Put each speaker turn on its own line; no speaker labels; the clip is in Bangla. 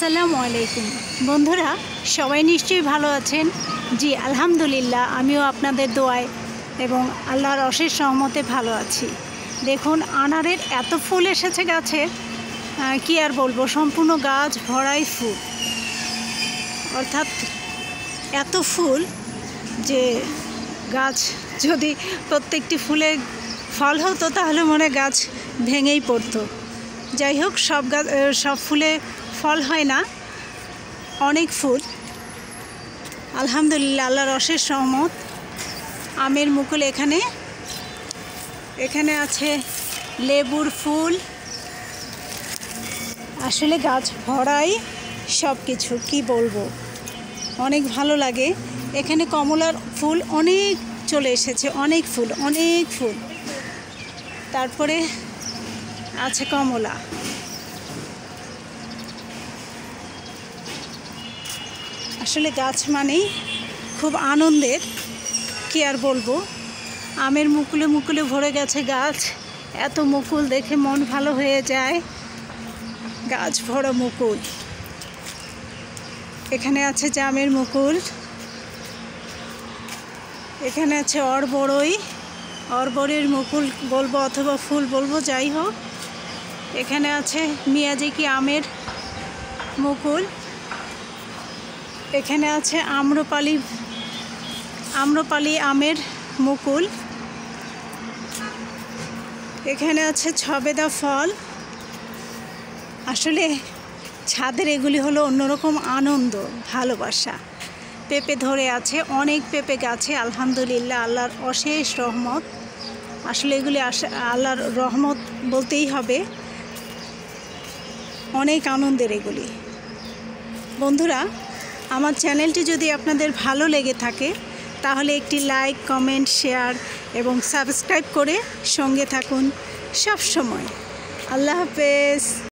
আসসালামু আলাইকুম বন্ধুরা, সবাই নিশ্চয়ই ভালো আছেন। জি আলহামদুলিল্লাহ, আমিও আপনাদের দোয়ায় এবং আল্লাহর অশেষ রহমতে ভালো আছি। দেখুন, আনারের এত ফুল এসেছে গাছে, কি আর বলবো, সম্পূর্ণ গাছ ভরাই ফুল। অর্থাৎ এত ফুল যে গাছ যদি প্রত্যেকটি ফুলে ফল হতো তাহলে মনে গাছ ভেঙেই পড়তো। যাই হোক, সব ফুলে ফল হয় না, অনেক ফুল আলহামদুলিল্লাহ, আল্লাহর অশেষ রহমত। আমের মুকুল এখানে আছে লেবুর ফুল। আসলে গাছ ভরাই সব কিছু, কি বলবো, অনেক ভালো লাগে। এখানে কমলার ফুল অনেক চলে এসেছে, অনেক ফুল। তারপরে আছে কমলা। আসলে গাছ মানেই খুব আনন্দের, কি আর বলবো। আমের মুকুলে মুকুলে ভরে গেছে গাছ, এত মুকুল দেখে মন ভালো হয়ে যায়। গাছ ভরা মুকুল। এখানে আছে জামের মুকুল, এখানে আছে অরবরের মুকুল বলবো অথবা ফুল বলবো, যাই হোক। এখানে আছে মিয়াজাকি আমের মুকুল। এখানে আছে আম্রপালি আমের মুকুল। এখানে আছে ছবেদা ফল। আসলে ছাদের এগুলি হলো অন্যরকম আনন্দ, ভালোবাসা। পেঁপে ধরে আছে, অনেক পেঁপে গাছে আলহামদুলিল্লাহ, আল্লাহর অশেষ রহমত। আসলে এগুলি আল্লাহর রহমত বলতেই হবে, অনেক আনন্দের এগুলি। বন্ধুরা, আমার চ্যানেলটি যদি আপনাদের ভালো লেগে থাকে তাহলে একটি লাইক, কমেন্ট, শেয়ার এবং সাবস্ক্রাইব করে সঙ্গে থাকুন সব সময়। আল্লাহ হাফেজ।